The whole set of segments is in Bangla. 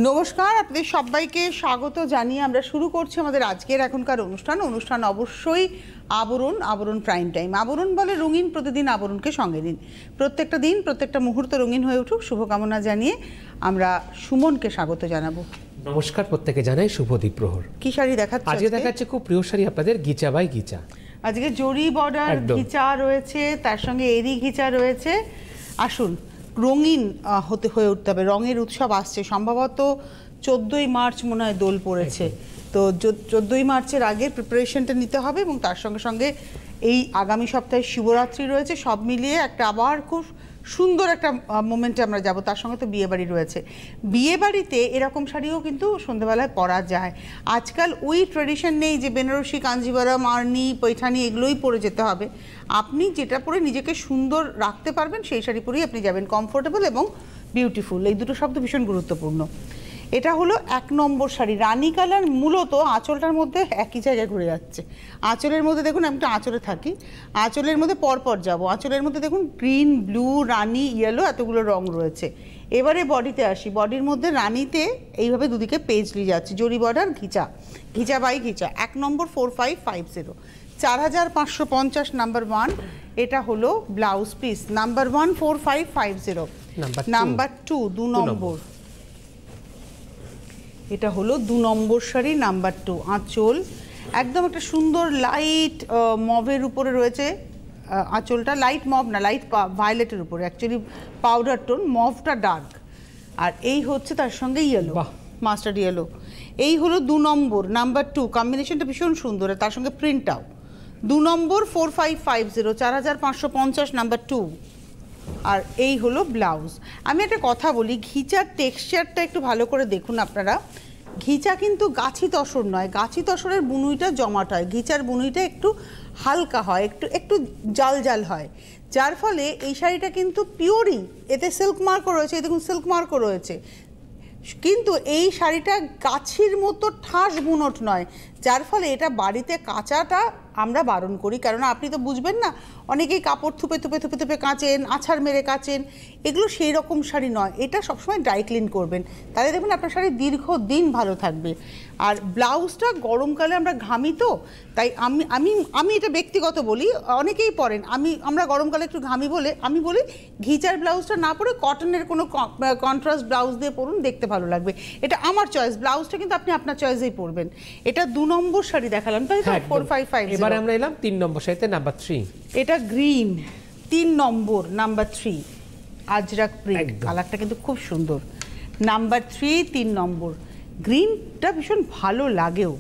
নমস্কার, আপনাদের সবাইকে স্বাগত জানিয়ে আমরা শুরু করছি আমাদের আজকের এখনকার অনুষ্ঠান অবশ্যই আবরণ প্রাইম টাইম। আবরণ বলে রঙিন, প্রতিদিন আবরণকে সঙ্গে নিন। প্রত্যেকটা দিন প্রত্যেকটা মুহূর্ত রঙিন হয়ে উঠুক, শুভকামনা জানিয়ে আমরা সুমনকে স্বাগত জানাবো। নমস্কার, প্রত্যেকে জানাই শুভ দ্বীপ্রহর। কি শাড়ি দেখাচ্ছে আজকে? দেখাচ্ছে খুব প্রিয় শাড়ি আপনাদের, গিচা বাই গিচা। আজকে জরি বর্ডার ঘিচা রয়েছে, তার সঙ্গে এরি ঘিচা রয়েছে। আসুন, রঙিন হয়ে উঠতে হবে। রঙের উৎসব আসছে, সম্ভবত 14ই মার্চ মনে হয় দোল পড়েছে। তো 14ই মার্চের আগে প্রিপারেশনটা নিতে হবে এবং তার সঙ্গে সঙ্গে এই আগামী সপ্তাহে শিবরাত্রি রয়েছে। সব মিলিয়ে একটা আবার খুব সুন্দর একটা মোমেন্টে আমরা যাব। তার সঙ্গে তো বিয়েবাড়ি রয়েছে। বিয়েবাড়িতে এরকম শাড়িও কিন্তু সন্ধ্যেবেলায় পরা যায়। আজকাল ওই ট্রেডিশন নেই যে বেনারসি, কাঞ্জিভারাম, আর্নি, পৈঠানি এগুলোই পরে যেতে হবে। আপনি যেটা পরে নিজেকে সুন্দর রাখতে পারবেন সেই শাড়ি পরেই আপনি যাবেন। কমফোর্টেবল এবং বিউটিফুল, এই দুটো শব্দ ভীষণ গুরুত্বপূর্ণ। এটা হলো 1 নম্বর শাড়ি, রানী কালার। মূলত আঁচলটার মধ্যে একই জায়গায় ঘুরে যাচ্ছে। আঁচলের মধ্যে দেখুন, আমি তো আঁচলে থাকি, আঁচলের মধ্যে পরপর যাব। আঁচলের মধ্যে দেখুন গ্রিন, ব্লু, রানী, ইয়েলো এতগুলো রং রয়েছে। এবারে বডিতে আসি। বডির মধ্যে রানীতে এইভাবে দুদিকে পেজলি যাচ্ছে, জরি border ghicha by ghicha. 1 number 4550, 4550 number 1। এটা হলো ব্লাউজ পিস। নাম্বার 1 4550। নাম্বার 2 2 নম্বর, এটা হলো 2 নম্বর শাড়ি, নাম্বার 2। আঁচল একদম একটা সুন্দর লাইট মভের উপরে রয়েছে। আঁচলটা লাইট মভ না, লাইট ভায়োলেটের উপরে, অ্যাকচুয়ালি পাউডার টোন, মভটা ডার্ক। আর এই হচ্ছে তার সঙ্গে ইয়েলো, মাস্টার্ড ইয়েলো। এই হলো 2 নম্বর, নাম্বার 2। কম্বিনেশনটা ভীষণ সুন্দর, তার সঙ্গে প্রিন্টটাও। 2 নম্বর 4550, 4550 নাম্বার 2। আর এই হলো ব্লাউজ। আমি একটা কথা বলি, ঘিচার টেক্সচারটা একটু ভালো করে দেখুন আপনারা। ঘিচা কিন্তু গাছি তসর নয়, গাছি তসরের বুনুইটা জমাট হয়, ঘিচার বুনুইটা একটু হালকা হয়, একটু জাল জাল হয়, যার ফলে এই শাড়িটা কিন্তু পিওরই। এতে সিল্ক মার্কও রয়েছে, এই দেখুন সিল্ক মার্কও রয়েছে, কিন্তু এই শাড়িটা গাছির মতো ঠাস বুনট নয়, যার ফলে এটা বাড়িতে কাচাটা আমরা বারণ করি। কারণ আপনি তো বুঝবেন না, অনেকেই কাপড় থুপে থুপে থুপে থুপে কাচেন, আছাড় মেরে কাচেন, এগুলো সেই রকম শাড়ি নয়। এটা সবসময় ড্রাই ক্লিন করবেন, তাহলে দেখবেন আপনার শাড়ি দীর্ঘদিন ভালো থাকবে। আর ব্লাউজটা গরমকালে আমরা ঘামি, তো তাই আমি এটা ব্যক্তিগত বলি, অনেকেই পরেন, আমরা গরমকালে একটু ঘামি বলে আমি বলি ঘিচার ব্লাউজটা না পরে কটনের কোনো কন্ট্রাস্ট ব্লাউজ দিয়ে পরুন, দেখতে ভালো লাগবে। এটা আমার চয়েস, ব্লাউজটা কিন্তু আপনি আপনার চয়েসেই পরবেন। এটা 2 নম্বর শাড়ি দেখালাম, তাই তো 4550। এবার আমরা এলাম 3 নম্বর শাড়িতে, নাম্বার 3। এটা গ্রিন, 3 নম্বর, নাম্বার 3। আজরাক প্রিন্ট, কালারটা কিন্তু খুব সুন্দর। নাম্বার 3, 3 নম্বর। গ্রিনটা ভীষণ ভালো লাগেও।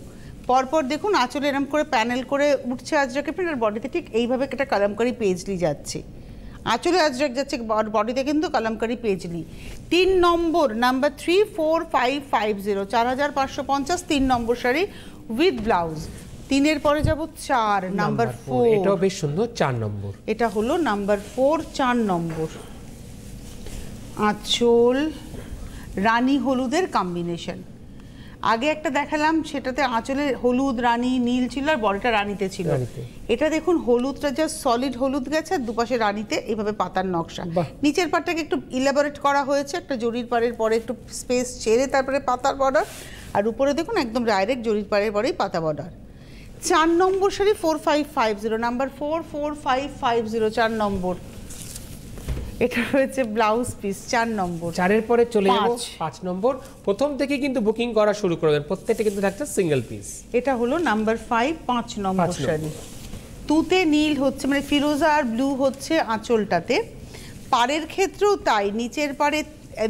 পরপর দেখুন আঁচলে এরম করে প্যানেল করে উঠছে আজরাকের প্রিন্ট, আর বডিতে ঠিক এইভাবে একটা কালামকারি পেজলি যাচ্ছে। আঁচলে আজরাক যাচ্ছে, বডিতে কিন্তু কালামকারি পেজলি। 3 নম্বর, নাম্বার 3 4550, 4550, 3 নম্বর শাড়ি উইথ ব্লাউজ। 3-এর পরে যাব 4, নাম্বার 4। এটাও বেশ সুন্দর, 4 নম্বর। এটা হলো নাম্বার 4, 4 নম্বর। আঁচল রানী হলুদের কম্বিনেশন। আগে একটা দেখালাম, সেটাতে আঁচলে হলুদ, রানী, নীল ছিল, আর বডিটা রানীতে ছিল। এটা দেখুন হলুদটা জাস্ট সলিড হলুদ গেছে, আর দুপাশে রানীতে এইভাবে পাতার নকশা। নিচের পাটটাকে একটু ইলাবোরেট করা হয়েছে, একটা জরির পাড়ের পরে একটু স্পেস ছেড়ে তারপরে পাতার বর্ডার, আর উপরে দেখুন একদম ডাইরেক্ট জরির পাড়ের পরেই পাতা বর্ডার। 4 নম্বর শাড়ি 4550, নাম্বার 4 4550, 4 নম্বর। এটা হচ্ছে ব্লাউজ পিস, 4 নম্বর। 4-এর পরে চলে যাব 5 নম্বর। প্রথম থেকে কিন্তু বুকিং করা শুরু করবেন, প্রত্যেকটা কিন্তু থাকছে সিঙ্গেল পিস। এটা হলো নাম্বার 5, 5 নম্বর শাড়ি। তুতে নীল হচ্ছে, মানে ফিরোজা আর ব্লু হচ্ছে আঁচলটাতে। পাড়ের ক্ষেত্রেও তাই, নিচের পাড়ে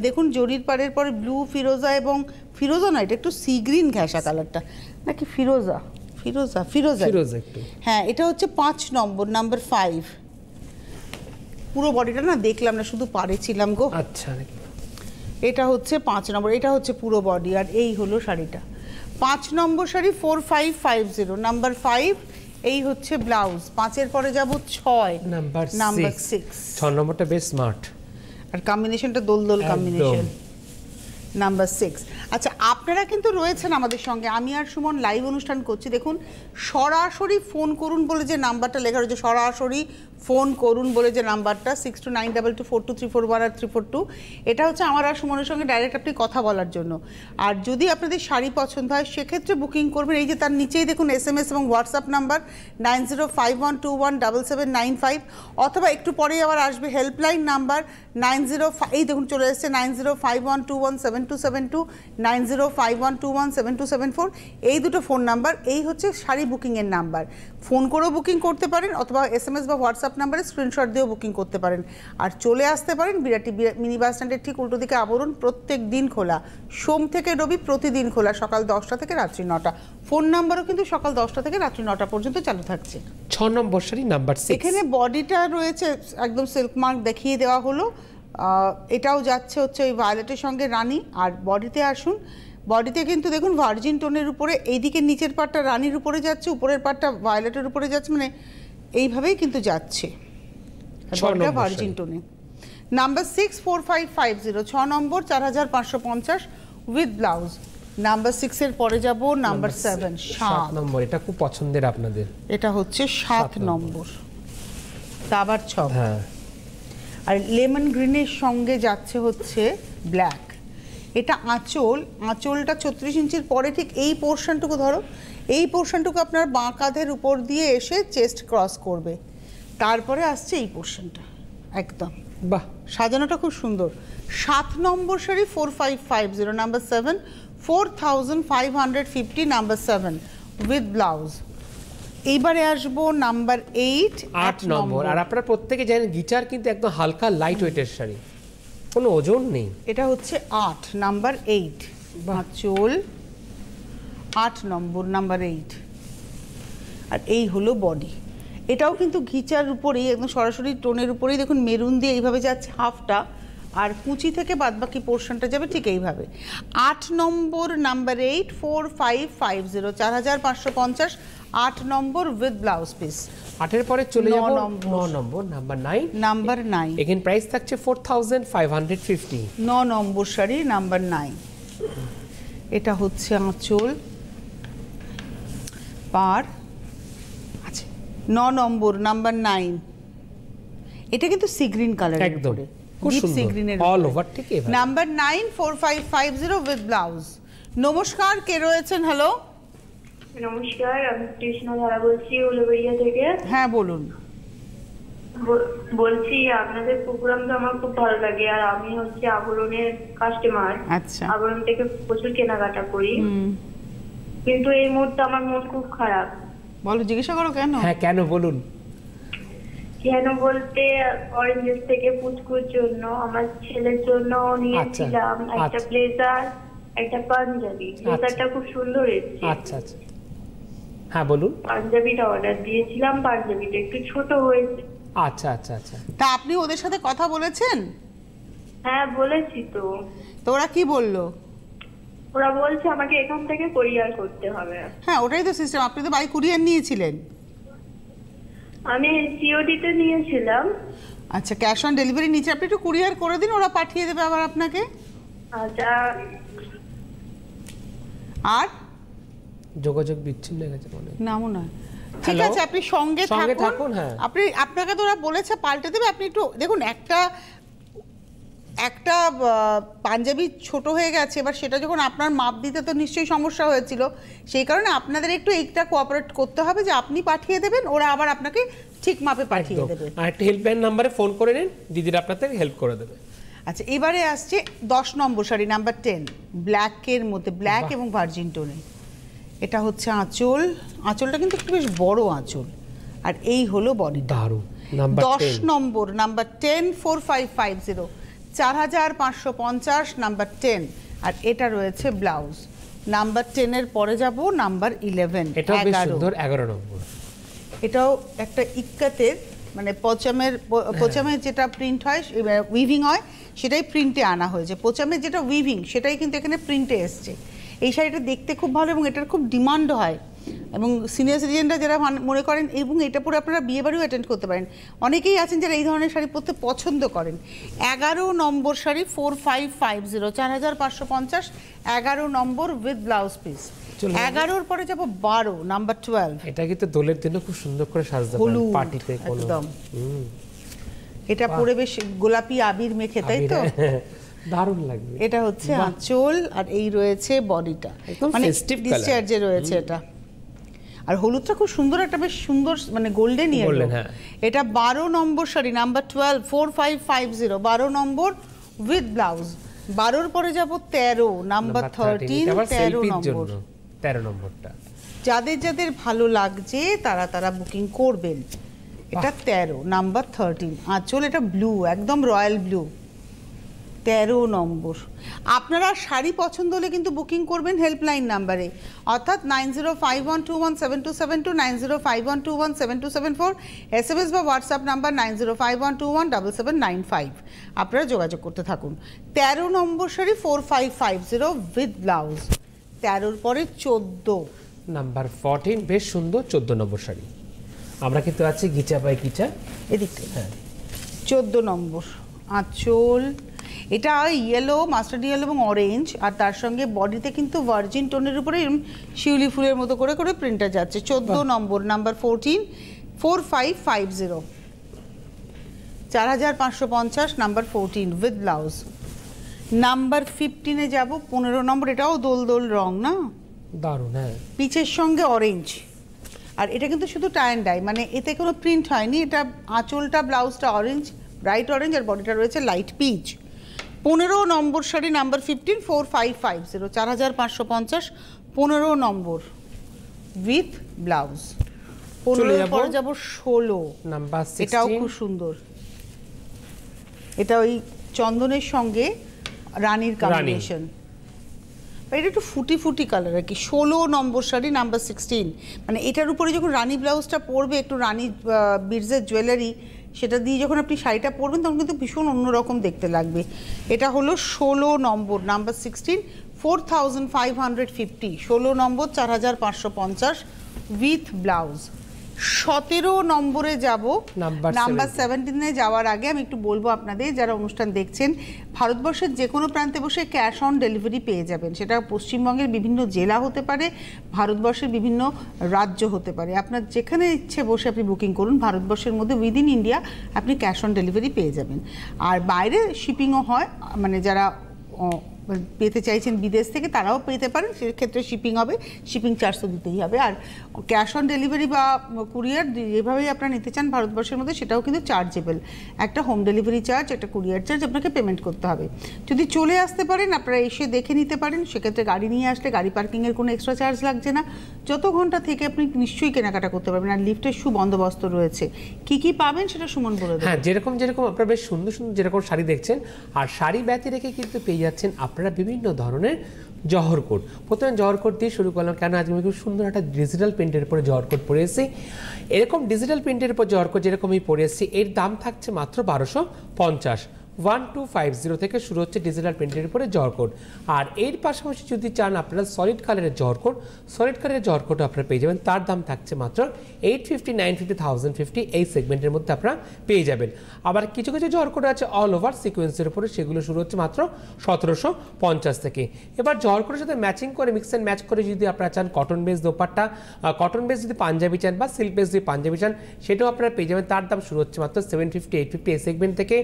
দেখুন জরির পাড়ের পরে ব্লু, ফিরোজা, এবং ফিরোজা নয়, এটা একটু সি গ্রিন ঘেঁষা কালারটা, নাকি ফিরোজা একটু। হ্যাঁ, এটা হচ্ছে 5 নম্বর, নাম্বার 5। পুরো বডিটা না দেখলাম না, শুধু পাড়ে ছিলাম গো। আচ্ছা, এটা হচ্ছে 5 নম্বর, এটা হচ্ছে পুরো বডি, আর এই হলো শাড়িটা। 5 নম্বর শাড়ি 4550, নাম্বার 5। এই হচ্ছে ব্লাউজ। 5-এর পরে যাব 6, নাম্বার 6। 6 নম্বরটা বেশ স্মার্ট, আর কম্বিনেশনটা দোলদোল কম্বিনেশন। নাম্বার 6। আচ্ছা, আপনারা কিন্তু রয়েছেন আমাদের সঙ্গে, আমি আর সুমন লাইভ অনুষ্ঠান করছি। দেখুন, সরাসরি ফোন করুন বলে যে নাম্বারটা লেখা রয়েছে, সরাসরি ফোন করুন বলে যে নাম্বারটা 6292242341 আর 342, এটা হচ্ছে আমার আর সুমনের সঙ্গে ডাইরেক্ট আপনি কথা বলার জন্য। আর যদি আপনাদের শাড়ি পছন্দ হয় সেক্ষেত্রে বুকিং করবেন। এই যে তার নিচেই দেখুন SMS এবং হোয়াটসঅ্যাপ নাম্বার 9051217795, অথবা একটু পরেই আবার আসবে হেল্পলাইন নাম্বার 90, এই দেখুন চলে এসেছে 9051217272, 9051217274। এই দুটো ফোন নাম্বার, এই হচ্ছে শাড়ি বুকিংয়ের নাম্বার। ফোন করেও বুকিং করতে পারেন অথবা SMS বা হোয়াটসঅ্যাপ নাম্বারে স্ক্রিনশট দিয়েও বুকিং করতে পারেন। আর চলে আসতে পারেন বিরাটি মিনি বাস স্ট্যান্ডের ঠিক উল্টো দিকে আবরণ, প্রত্যেক দিন খোলা, সোম থেকে রবি প্রতিদিন খোলা, সকাল 10টা থেকে রাত্রি 9টা। ফোন নাম্বারও কিন্তু সকাল 10টা থেকে রাত্রি 9টা পর্যন্ত চালু থাকছে। 6 নম্বর শাড়ি নাম্বার 6। এখানে বডিটা রয়েছে একদম সিল্ক মার্ক দেখিয়ে দেওয়া হলো। এটাও যাচ্ছে হচ্ছে ওই ভায়োলেটের সঙ্গে রানী। আর বডিতে আসুন, বডিতে কিন্তু দেখুন ভার্জিন টোনের উপরে, এইদিকে নিচের পাটটা রানীর উপরে যাচ্ছে, উপরের পাটটা ভায়োলেটের উপরে যাচ্ছে, মানে এইভাবেই কিন্তু যাচ্ছে বডিটা ভার্জিন টোনে। নাম্বার 64550, 6 নম্বর 4550 উইথ ব্লাউজ। নাম্বার 6 এর পরে যাব নাম্বার 7, 7 নম্বর। এটা খুব পছন্দের আপনাদের, এটা হচ্ছে 7 নম্বর দাবার ছক। হ্যাঁ, আর লেমন গ্রিনের সঙ্গে যাচ্ছে হচ্ছে ব্ল্যাক। এটা আঁচল, আঁচলটা 36 ইঞ্চির পরে ঠিক এই পোর্শনটুকু ধরো, এই পোর্শনটুকু আপনার বাঁ কাঁধের উপর দিয়ে এসে চেস্ট ক্রস করবে, তারপরে আসছে এই পোর্শনটা একদম। বাহ, সাজানোটা খুব সুন্দর। 7 নম্বর sari 4550, number 7, 4550, number 7 with blouse. এইবারে আসবো নাম্বার 8 নম্বর। আর আপনারা প্রত্যেকে জানেন গিটার কিন্তু একদম হালকা লাইট ওয়েটের শাড়ি, কোনো ওজন নেই। এটা হচ্ছে 8 নাম্বার 8, আঁচল 8 নম্বর নাম্বার 8। আর এই হলো বডি, এটাও কিন্তু ঘিচার উপরেই একদম সরাসরি টোনের উপরেই দেখুন মেরুন দিয়ে এইভাবে যাচ্ছে হাফটা, আর কুচি থেকে বাদবাকি পোর্শনটা যাবে ঠিক এইভাবে। 8 নম্বর নাম্বার 8, 4550, 4550, 8 নম্বর উইথ ব্লাউজ পিস। 8 এর পরে চলে যাব 9 নম্বর নাম্বার 9, নাম্বার 9। এখানে প্রাইস থাকছে 4550। 9 নম্বর শাড়ি নাম্বার 9। এটা হচ্ছে আঁচল, পার, আচ্ছা 9 নম্বর নাম্বার 9। এটা কিন্তু সি গ্রিন কালারের একদম উপরে, খুব ডিপ সি সুন্দর গ্রিনের অল ওভার, ঠিক এইভাবে। Number 9, 4550 with blouse. নমস্কার, কে রয়েছেন? হ্যালো, নমস্কার, আমি কৃষ্ণ ধারা বলছি উলুবেড়িয়া থেকে। হ্যাঁ বলুন। বলছি আপনাদের প্রোগ্রামটা আমার খুব ভালো লাগে, আর আমি হচ্ছে আবরণের কাস্টমার। আচ্ছা, আবরণ থেকে প্রচুর কেনাকাটা করি, কিন্তু এই মুহূর্তে আমার মন খুব খারাপ। বলো, জিজ্ঞাসা করো কেন? হ্যাঁ, কেন বলুন। কেন বলতে, অরেঞ্জেস থেকে পুচকুর জন্য, আমার ছেলের জন্য নিয়েছিলাম একটা ব্লেজার, একটা পাঞ্জাবি। ব্লেজারটা খুব সুন্দর এসেছে। আচ্ছা আচ্ছা, হ্যাঁ বলুন। পাঞ্জাবিটা অর্ডার দিয়েছিলাম, পাঞ্জাবিটা একটু ছোট হয়েছে। আচ্ছা আচ্ছা আচ্ছা, তা আপনি ওদের সাথে কথা বলেছেন? হ্যাঁ বলেছি তো। তো ওরা কি বললো? ওরা বলছে আমাকে এখান থেকে কোরিয়ার করতে হবে। হ্যাঁ, ওটাই তো সিস্টেম। আপনি তো বাই কুরিয়ার নিয়েছিলেন। আমি সিওডি তে নিয়েছিলাম। আচ্ছা, ক্যাশ অন ডেলিভারি নিচে, আপনি একটু কুরিয়ার করে দিন, ওরা পাঠিয়ে দেবে আবার আপনাকে। আচ্ছা, আর যোগাযোগ বিচ্ছিন্ন হয়ে গেছে মনে হয়। না মনে হয়। ঠিক আছে, আপনি সঙ্গে থাকুন। হ্যাঁ, আপনাকে তো ওরা বলেছে পাল্টে দেবে। আপনি একটু দেখুন, একটা পাঞ্জাবি ছোট হয়ে গেছে, এবার সেটা যখন আপনার মাপ দিতে তো নিশ্চয়ই সমস্যা হয়েছিল, সেই কারণে আপনাদের একটু এইটা কোঅপারেট করতে হবে যে আপনি পাঠিয়ে দেবেন, ওরা আবার আপনাকে ঠিক মাপে পাঠিয়ে দেবে। আর একটা হেল্পলাইন নাম্বারে ফোন করে নিন, দিদিরা আপনাদের হেল্প করে দেবে। আচ্ছা, এবারে আসছে 10 নম্বর শাড়ি নাম্বার 10, ব্ল্যাকের মধ্যে, ব্ল্যাক এবং ভার্জিন টোনে। এটা হচ্ছে আঁচল, আঁচলটা কিন্তু একটু বেশ বড় আঁচল। আর এই হলো বডি। দারুণ। নাম্বার 10 নম্বর নাম্বার 10, 4550, 4550, নাম্বার 10। আর এটা রয়েছে ব্লাউজ। নাম্বার 10 এর পরে যাব নাম্বার 11, এটা বেশ সুন্দর 11 নম্বর। এটাও একটা ইক্কাতের, মানে পোচামের যেটা প্রিন্ট হয়, উইভিং হয়, সেটাই প্রিন্টে আনা হয়েছে। পোচামের যেটা উইভিং সেটাই কিন্তু এখানে প্রিন্টে এসছে। এই শাড়িটা দেখতে খুব ভালো এবং এটার খুব ডিমান্ড হয় এবং সিনিয়র সিটিজেনরা যারা মনে করেন, এবং এটা পরে আপনারা বিয়ে বাড়িও অ্যাটেন্ড করতে পারেন। অনেকেই আছেন যারা এই ধরনের শাড়ি পরতে পছন্দ করেন। 11 নম্বর শাড়ি 4550, 4550, 11 নম্বর উইথ ব্লাউজ পিস। 11-র পরে যাব 12 নাম্বার 12। এটা কিন্তু দোলের দিনে খুব সুন্দর করে সাজতে পারেন পার্টিতে কোনো। একদম এটা পরে বেশ গোলাপি আবির মেখে, তাই তো দারুণ লাগবে। এটা হচ্ছে আঁচল, আর এই রয়েছে বডিটা, মানে ডিসচার্জে রয়েছে এটা। আর হলুদটা খুব সুন্দর, একটা বেশ সুন্দর মানে গোল্ডেন ইয়েলো। এটা 12 নম্বর শাড়ি নাম্বার 12, 4550, 12 নম্বর উইথ ব্লাউজ। 12-র পরে যাব 13 নাম্বার 13, 13 নম্বরটা। যাদের যাদের ভালো লাগছে তারা বুকিং করবেন। এটা 13 নাম্বার 13 আঁচল, এটা ব্লু, একদম রয়্যাল ব্লু। 13 নম্বর। আপনারা শাড়ি পছন্দ হলে কিন্তু বুকিং করবেন হেল্পলাইন নাম্বারে, অর্থাৎ 9051217272, 9051217274, SMS বা হোয়াটসঅ্যাপ নাম্বার 9051217795। আপনারা যোগাযোগ করতে থাকুন। 13 নম্বর শাড়ি 4550 উইথ ব্লাউজ। 13-র পরে 14 নাম্বার 14, বেশ সুন্দর 14 নম্বর শাড়ি। আমরা কিন্তু আছি গিচা বাই গিচা এদিকে। হ্যাঁ, 14 নম্বর আঁচল, এটা ইয়েলো, মাস্টার্ড ইয়েলো এবং অরেঞ্জ, আর তার সঙ্গে বডিতে কিন্তু ভার্জিন টোনের উপরে শিউলি ফুলের মতো করে করে প্রিন্টটা যাচ্ছে। 14 নম্বর number 14, 4550, 4550 number 14 with blouse. Number 15-এ যাব 15 নম্বর, এটাও দোল দোল রং না, দারুণ। হ্যাঁ, পিচের সঙ্গে অরেঞ্জ, আর এটা কিন্তু শুধু টাই অ্যান্ড ডাই, মানে এতে কোনো প্রিন্ট হয়নি। এটা আঁচলটা ব্লাউজটা অরেঞ্জ, ব্রাইট অরেঞ্জ, আর বডিটা রয়েছে light pitch. 15 number sari number 15, 4550, 4550, 15 number with blouse. 15 পরে যাব 16 নাম্বার 16, এটাও খুব সুন্দর। এটা ওই চন্দনের সঙ্গে রানীর কম্বিনেশন, এটা একটু ফুটি ফুটি কালার আর কি। 16 নম্বর শাড়ি নাম্বার 16, মানে এটার উপরে যখন রানী ব্লাউজটা পরবে, একটু রানী বিডসের জুয়েলারি, সেটা দিয়ে যখন আপনি শাড়িটা পরবেন তখন কিন্তু ভীষণ অন্যরকম দেখতে লাগবে। এটা হলো 16 নম্বর নাম্বার 16, 4550, 16 নম্বর 4550 উইথ ব্লাউজ। 17 নম্বরে যাব নাম্বার 17-এ যাওয়ার আগে আমি একটু বলবো আপনাদের যারা অনুষ্ঠান দেখছেন, ভারতবর্ষের যে কোনো প্রান্তে বসে ক্যাশ অন ডেলিভারি পেয়ে যাবেন। সেটা পশ্চিমবঙ্গের বিভিন্ন জেলা হতে পারে, ভারতবর্ষের বিভিন্ন রাজ্য হতে পারে। আপনার যেখানে ইচ্ছে বসে আপনি বুকিং করুন, ভারতবর্ষের মধ্যে উইদিন ইন্ডিয়া আপনি ক্যাশ অন ডেলিভারি পেয়ে যাবেন। আর বাইরে শিপিংও হয়, মানে যারা পেতে চাইছেন বিদেশ থেকে তারাও পেতে পারেন, সেক্ষেত্রে শিপিং হবে, শিপিং চার্জ তো দিতেই হবে। আর ক্যাশ অন ডেলিভারি বা কুরিয়ার যেভাবেই আপনারা নিতে চান ভারতবর্ষের মধ্যে, সেটাও কিন্তু চার্জেবল। একটা হোম ডেলিভারি চার্জ, একটা কুরিয়ার চার্জ আপনাকে পেমেন্ট করতে হবে। যদি চলে আসতে পারেন, আপনারা এসে দেখে নিতে পারেন, সেক্ষেত্রে গাড়ি নিয়ে আসলে গাড়ি পার্কিংয়ের কোনো এক্সট্রা চার্জ লাগছে না। যত ঘন্টা থেকে আপনি নিশ্চয়ই কেনাকাটা করতে পারবেন। আর লিফটের সুবন্দোবস্ত রয়েছে। কি কি পাবেন সেটা সুমন বলে দেবেন। হ্যাঁ, যেরকম আপনারা বেশ সুন্দর সুন্দর যেরকম শাড়ি দেখছেন, আর শাড়ি ব্যতি রেখে কিন্তু পেয়ে যাচ্ছেন আপনারা বিভিন্ন ধরনের জহর কোট। প্রথমে জহর কোট দিয়ে শুরু করলাম, কেন আজকে আমি খুব সুন্দর একটা ডিজিটাল প্রিন্টের উপরে জহর কোট পরে এসেছি। এরকম ডিজিটাল প্রিন্টের উপর জহর কোট যেরকম আমি পরে এসেছি, এর দাম থাকছে মাত্র 1250। 1250 থেকে শুরু হচ্ছে ডিজিটাল প্রিন্টের উপরে জহর কোট। আর এর পাশাপাশি যদি চান আপনারা সলিড কালারের জহর কোট, সলিড কালারের জহর কোট আপনারা পেয়ে যাবেন। তার দাম থাকছে মাত্র 850, 950, 1050, এই সেগমেন্টের মধ্যে আপনারা পেয়ে যাবেন। আবার কিছু কিছু জহর কোট আছে অল ওভার সিকোয়েন্সের উপরে, সেগুলো শুরু হচ্ছে মাত্র 1750 থেকে। এবার জহর কোটের সাথে ম্যাচিং করে, মিক্স অ্যান্ড ম্যাচ করে যদি আপনারা চান cotton base dupatta, cotton base যদি পাঞ্জাবি চান বা সিল্ক বেস যদি পাঞ্জাবি চান, সেটাও আপনারা পেয়ে যাবেন। তার দাম শুরু হচ্ছে মাত্র 750, 850 এই সেগমেন্ট থেকে।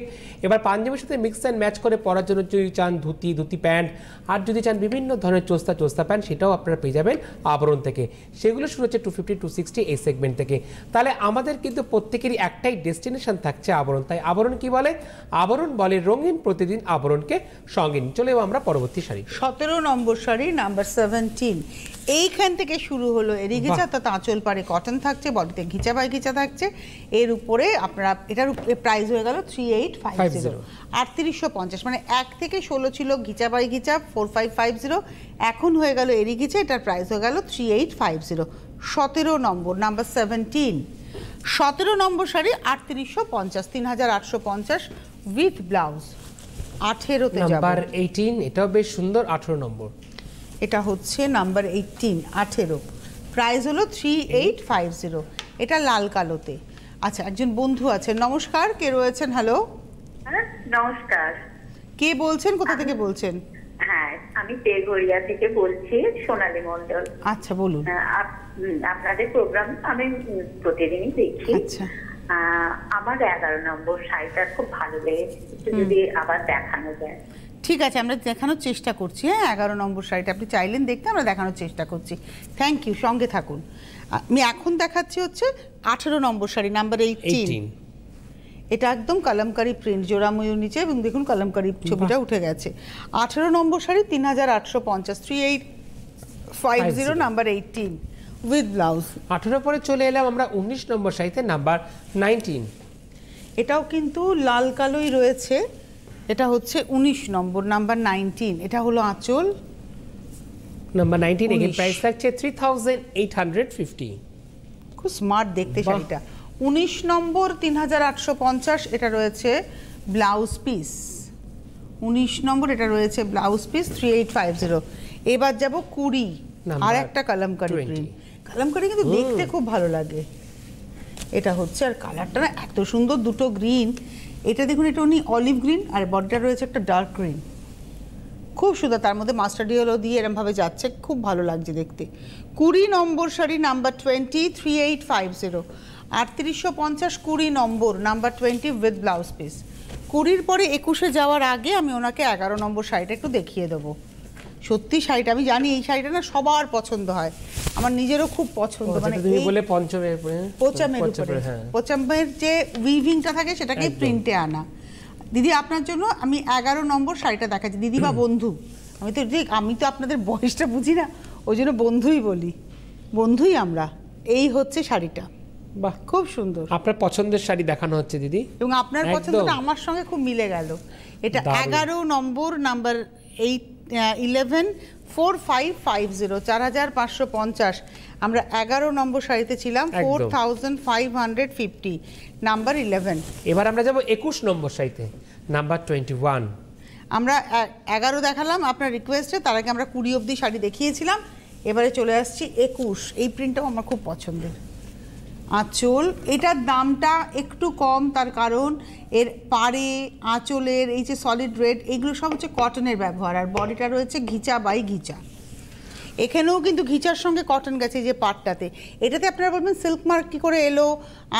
এবার পাঞ্জাবির সাথে মিক্স অ্যান্ড ম্যাচ করে পরার জন্য যদি চান ধুতি প্যান্ট, আর যদি চান বিভিন্ন ধরনের চোস্তা প্যান্ট, সেটাও আপনারা পেয়ে যাবেন আবরণ থেকে। সেগুলো শুরু হচ্ছে 250, 260 এই সেগমেন্ট থেকে। তাহলে আমাদের কিন্তু প্রত্যেকেরই একটাই ডেস্টিনেশন থাকছে আবরণ। তাই আবরণ কি বলে? আবরণ বলে রঙিন প্রতিদিন আবরণকে সঙ্গিন। চলে যাবো আমরা পরবর্তী শাড়ি। 17 নম্বর শাড়ি নাম্বার 17, এইখান থেকে শুরু হলো এরি ঘিচা, তাতে আঁচল পারে কটন থাকছে, বডিতে ঘিচা বাই ঘিচা থাকছে। এর উপরে আপনারা এটার প্রাইস হয়ে গেল 3850, 3850, মানে 1 থেকে 16 ছিল ঘিচা বাই ঘিচা 4550, এখন হয়ে গেল এরি ঘিচা, এটার প্রাইস হয়ে গেল 3850। 17 নম্বর নাম্বার 17, 17 নম্বর শাড়ি 3850, 3850 উইথ ব্লাউজ। 18তে নাম্বার 18, এটাও বেশ সুন্দর 18 নম্বর। এটা হচ্ছে নাম্বার 18, 18, প্রাইস হলো 3850। এটা লাল কালোতে। আচ্ছা, একজন বন্ধু আছেন, নমস্কার, কে রয়েছেন? হ্যালো, নমস্কার। কে বলছেন, কোথা থেকে বলছেন? হ্যাঁ, আমি তেঘরিয়া থেকে বলছি, সোনালী মণ্ডল। আচ্ছা, বলুন। আপনাদের প্রোগ্রাম আমি প্রতিদিনই দেখি। আচ্ছা, আমার 11 নম্বর শাড়িটা খুব ভালো লেগেছে, যদি আবার দেখানো যায়। ঠিক আছে, আমরা দেখানোর চেষ্টা করছি। হ্যাঁ, 11 নম্বর শাড়িটা আপনি চাইলেন দেখতে, আমরা দেখানোর চেষ্টা করছি। থ্যাংক ইউ, সঙ্গে থাকুন। আমি এখন দেখাচ্ছি হচ্ছে 18 নম্বর শাড়ি, নাম্বার 18। এটা একদম কলমকারি প্রিন্ট, জোড়া ময়ূর নিচে, এবং দেখুন কলমকারি ছবিটা উঠে গেছে। 18 নম্বর শাড়ি 3850, 3850, নাম্বার 18 উইথ ব্লাউজ। 18 পরে চলে এলাম আমরা 19 নম্বর শাড়িতে, নাম্বার 19। এটাও কিন্তু লাল কালোই রয়েছে। এটা হচ্ছে 19 নম্বর, নাম্বার 19। এটা হলো আঁচল, নাম্বার 19। এগেইন প্রাইস থাকছে 3850। খুব স্মার্ট দেখতে শাড়িটা। 19 নম্বর 3850, এটা রয়েছে ব্লাউজ পিস। 19 নম্বর এটা রয়েছে ব্লাউজ পিস, 3850। এবার যাব 20, আর একটা কলমকারি প্রিন্ট। কলমকারি কিন্তু দেখতে খুব ভালো লাগে। এটা হচ্ছে, আর কালারটা না এত সুন্দর, দুটো গ্রিন। এটা দেখুন, এটা উনি অলিভ গ্রিন, আর বডিটা রয়েছে একটা ডার্ক গ্রিন, খুব সুন্দর। তার মধ্যে মাস্টার্ড ইয়েলো দিয়ে এরমভাবে যাচ্ছে, খুব ভালো লাগছে দেখতে। 20 নম্বর শাড়ি, নাম্বার 20, 3850, 3850, 20 নম্বর, নাম্বার 20 উইথ ব্লাউজ পিস। 20 পরে 21-এ যাওয়ার আগে আমি ওনাকে 11 নম্বর শাড়িটা একটু দেখিয়ে দেবো। সত্যি শাড়িটা, আমি জানি এই শাড়িটা না সবার পছন্দ হয়, আমার নিজেরও খুব পছন্দ। মানে তুমি বলে পঞ্চমের উপরে, পঞ্চমের যে উইভিংটা থাকে সেটাকে প্রিন্টে আনা। দিদি, আপনার জন্য আমি 11 নম্বর শাড়িটা দেখাচ্ছি। দিদি বা বন্ধু, আমি তো আপনাদের বয়সটা বুঝি না, ওই জন্য বন্ধুই বলি, বন্ধুই আমরা। এই হচ্ছে শাড়িটা, বাহ, খুব সুন্দর। আপনার পছন্দের শাড়ি দেখানো হচ্ছে দিদি, এবং আপনার পছন্দটা আমার সঙ্গে খুব মিলে গেল। এটা 11 নম্বর, নাম্বার 11, 4550, 4550। আমরা 11 নম্বর শাড়িতে ছিলাম, 4550, নাম্বার 11। এবার আমরা যাব 21 নম্বর শাড়িতে, নাম্বার 21। আমরা 11 দেখালাম আপনার রিকোয়েস্টে, তার আগে আমরা 20 অবধি শাড়ি দেখিয়েছিলাম। এবারে চলে আসছি 21। এই প্রিন্টটাও আমার খুব পছন্দের। আঁচল, এটার দামটা একটু কম, তার কারণ এর পাড়ে, আঁচলের এই যে সলিড রেড, এগুলো সব হচ্ছে কটনের ব্যবহার, আর বডিটা রয়েছে ঘিচা বাই ঘিচা। এখানেও কিন্তু ঘিচার সঙ্গে কটন গেছে যে পাড়টাতে। এটাতে আপনারা বলবেন সিল্ক মার্ক কী করে এলো?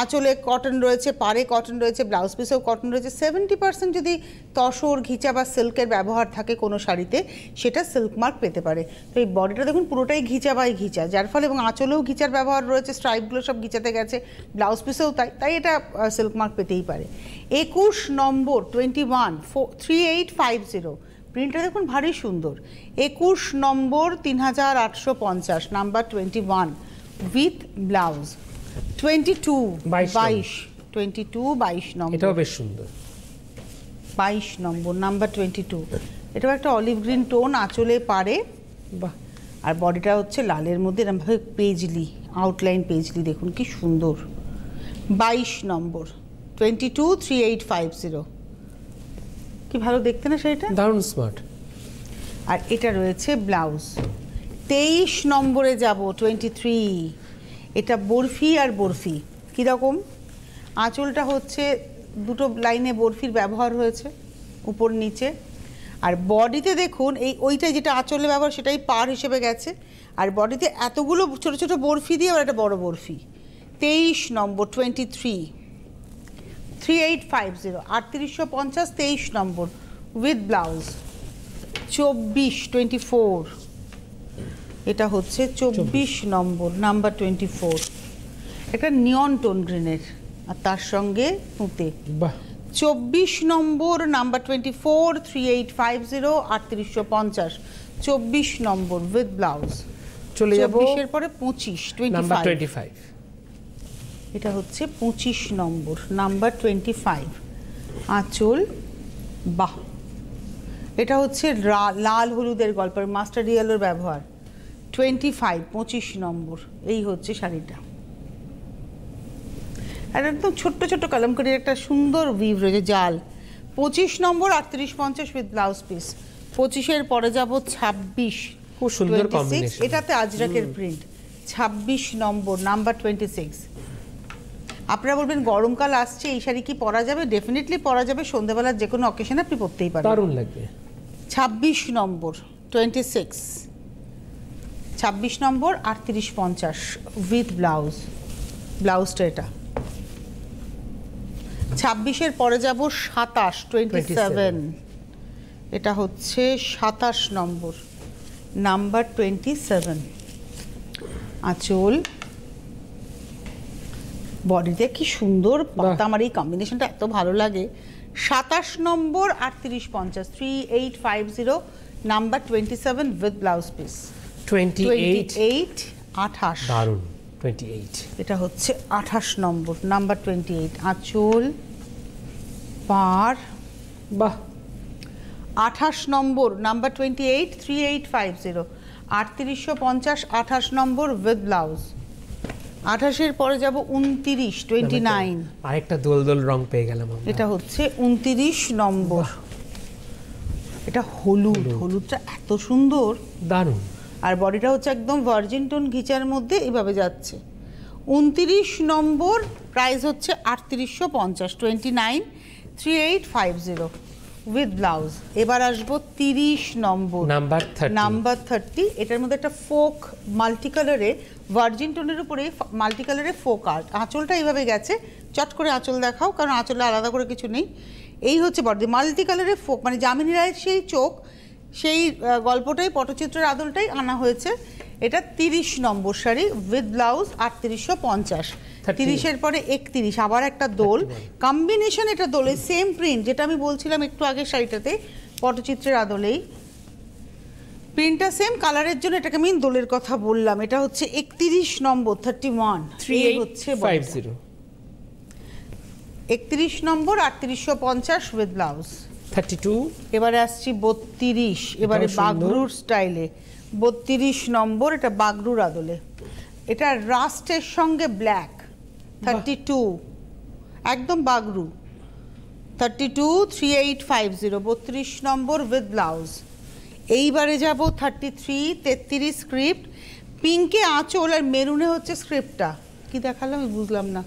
আঁচলে কটন রয়েছে, পাড়ে কটন রয়েছে, ব্লাউজ পিসেও কটন রয়েছে। 70% যদি তসর, ঘিচা বা সিল্কের ব্যবহার থাকে কোনো শাড়িতে, সেটা সিল্ক মার্ক পেতে পারে। তো এই বডিটা দেখুন পুরোটাই ঘিচা বাই ঘিচা, যার ফলে, এবং আঁচলেও ঘিচার ব্যবহার রয়েছে, স্ট্রাইপগুলো সব ঘিচাতে গেছে, ব্লাউজ পিসেও তাই এটা সিল্ক মার্ক পেতেই পারে। 21 নম্বর 21, 3850। প্রিন্টটা দেখুন ভারী সুন্দর। 21 নম্বর 3850, নাম্বার 21 উইথ ব্লাউজ। 22 নম্বর, এটাও বেশ সুন্দর। 22 নম্বর, নাম্বার 22। এটাও একটা অলিভ গ্রিন টোন, আঁচলে পারে, বাহ, আর বডিটা হচ্ছে লালের মধ্যে এরকমভাবে পেজলি, আউটলাইন পেজলি, দেখুন কি সুন্দর। 22 নম্বর 22, 3850। কি ভালো দেখতে না শাড়িটা, দারুণ স্মার্ট। আর এটা রয়েছে ব্লাউজ। 23 নম্বরে যাব, 23। এটা বরফি আর বরফি, কীরকম? আঁচলটা হচ্ছে দুটো লাইনে বরফির ব্যবহার হয়েছে, উপর নিচে। আর বডিতে দেখুন, ওইটা যেটা আঁচলে ব্যবহার সেটাই পার হিসেবে গেছে, আর বডিতে এতগুলো ছোট ছোট বরফি দিয়ে আবার একটা বড় বরফি। 23 নম্বর 23, 3850, 3850, 23 নম্বর উইথ ব্লাউজ। 24, এটা হচ্ছে 24 নম্বর, নাম্বার 24। একটা নিয়ন টোন গ্রিনের, আর তার সঙ্গে তুঁতে। বাহ, 24 নম্বর, নাম্বার 24, 3850, 3850, 24 নম্বর উইথ ব্লাউজ। চলে যাব 24-এর পরে 25, নাম্বার 25। 25। এটা হচ্ছে 25 নম্বর, নাম্বার 25। আঁচল, বাহ, এটা হচ্ছে লাল হলুদের গল্পের, মাস্টার্ড ইয়েলোর ব্যবহার। 25 নম্বর, এই হচ্ছে শাড়িটা। আর একদম ছোট্ট ছোট্ট কলমকারির একটা সুন্দর ভিভ রয়েছে, জাল। 25 নম্বর, 3850 উইথ ব্লাউজ পিস। 25-এর পরে যাব 26, খুব সুন্দর 26। কম্বিনেশন। এটাতে আজরাকের প্রিন্ট, 26 নম্বর, নাম্বার 26। আপনারা বলবেন গরমকাল আসছে, এই শাড়ি কি পরা যাবে? ডেফিনেটলি পরা যাবে, সন্ধ্যাবেলার যে কোনো অকেশনে আপনি পরতেই পারেন। দারুণ লাগবে। 26 নম্বর 26, 26 নম্বর 3850 উইথ ব্লাউজ, ব্লাউজটা এটা। 26-এর পরে যাব 27, 27, এটা হচ্ছে 27 নম্বর, নাম্বার 27। আঁচল, বডিতে কি সুন্দর পাতা, আমার এই কম্বিনেশনটা এত ভালো লাগে। 27 নম্বর 3850, 3850, নাম্বার 27 উইথ ব্লাউজ পিস। 28, 28, দারুণ। 28, এটা হচ্ছে 28 নম্বর, নাম্বার 28। আঁচল, পার, বাহ। 28 নম্বর, নাম্বার 28, 3850, 3850, 28 নম্বর উইথ ব্লাউজ। 28-এর পরে যাব 29, 29, আরেকটা দোল দোল রং পেয়ে গেলাম আমরা। এটা হচ্ছে 29 নম্বর, এটা হলুদ, হলুদটা এত সুন্দর, দারুণ। আর বডিটা হচ্ছে একদম ভার্জিন টোন ঘিচার মধ্যে এইভাবে যাচ্ছে। 29 নম্বর, প্রাইস হচ্ছে 3850, 29, 3850 উইথ ব্লাউজ। এবার আসবো 30 নম্বর, নাম্বার 30, নাম্বার 30। এটার মধ্যে একটা ফোক মাল্টি কালারে, ভার্জিন টোনের উপরে মাল্টি কালারে ফোক আর্ট। আঁচলটা এইভাবে গেছে, চট করে আঁচল দেখাও, কারণ আঁচলে আলাদা করে কিছু নেই। এই হচ্ছে বডি, মাল্টি কালারে ফোক, মানে যামিনী রায়ের সেই চোখ, সেই গল্পটাই, পটচিত্রের আদলটাই আনা হয়েছে। এটা 30 নম্বর শাড়ি উইথ ব্লাউজ, 3850। 30-এর পরে 31, আবার একটা দোল কম্বিনেশন, এটা দোলে সেম প্রিন্ট, যেটা আমি বলছিলাম একটু আগে শাড়িটাতে, পটচিত্রের আদলেই প্রিন্টটা সেম, কালারের জন্য এটাকে আমি দোলের কথা বললাম। এটা হচ্ছে 31 নম্বর, 31, 3850, 31 নম্বর 3850 উইথ ব্লাউজ। 32, এবারে আসছি 32, এবারে বাগরুর স্টাইলে 32 নম্বর, এটা বাগরুর আদলে, এটা রাস্টের সঙ্গে ব্ল্যাক। 32, একদম বাগরু। 32, 3850, 32 নম্বর উইথ ব্লাউজ। এইবারে যাব 33, 33 স্ক্রিপ্ট, পিঙ্কে আঁচল আর মেরুনে হচ্ছে স্ক্রিপ্টটা। কি দেখালাম আমি বুঝলাম না।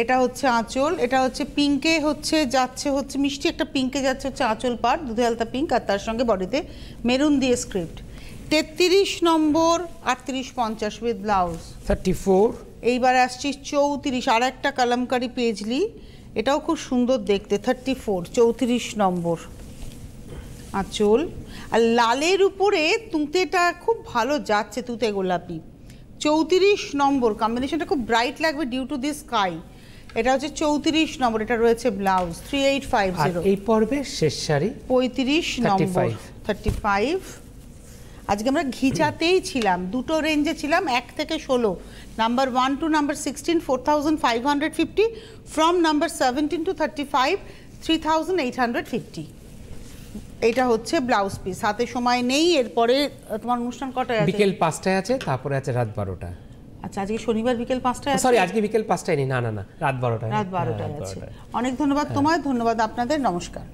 এটা হচ্ছে আঁচল, এটা হচ্ছে পিঙ্কে হচ্ছে যাচ্ছে, হচ্ছে মিষ্টি একটা পিঙ্কে যাচ্ছে, হচ্ছে আঁচল পার, দুধে আলতা পিঙ্ক, আর তার সঙ্গে বডিতে মেরুন দিয়ে স্ক্রিপ্ট। 33 number 3850 with blouse. 34, এইবার আসছি 34, আর একটা কালামকারি পেজলি, এটাও খুব সুন্দর দেখতে। 34, 34 নম্বর আঁচল, আর লালের উপরে তুঁতেটা খুব ভালো যাচ্ছে, তুঁতে গোলাপি। 34 নম্বর, কম্বিনেশনটা খুব ব্রাইট লাগবে ডিউ টু দিস স্কাই। এটা হচ্ছে 34 নম্বর, এটা রয়েছে ব্লাউজ। 3850। এই পর্বের শেষ শাড়ি 35 নম্বর, 35। আজকে আমরা ঘিচাতেই ছিলাম, দুটো রেঞ্জে ছিলাম, 1 থেকে 16, number 1 to number 16 4550, from number 17 to 35 3850। এটা হচ্ছে ব্লাউজ পিস। হাতে সময় নেই, এরপরে তোমার অনুষ্ঠান কটায় আছে? বিকেল 5টায় আছে, তারপরে আছে রাত 12টা। আচ্ছা, আজকে শনিবার বিকেল 5টায় আছে? সরি, আজকে বিকেল 5টায় নেই, না না না, রাত 12টায়। রাত 12টায় আছে। অনেক ধন্যবাদ তোমায়, ধন্যবাদ আপনাদের, নমস্কার।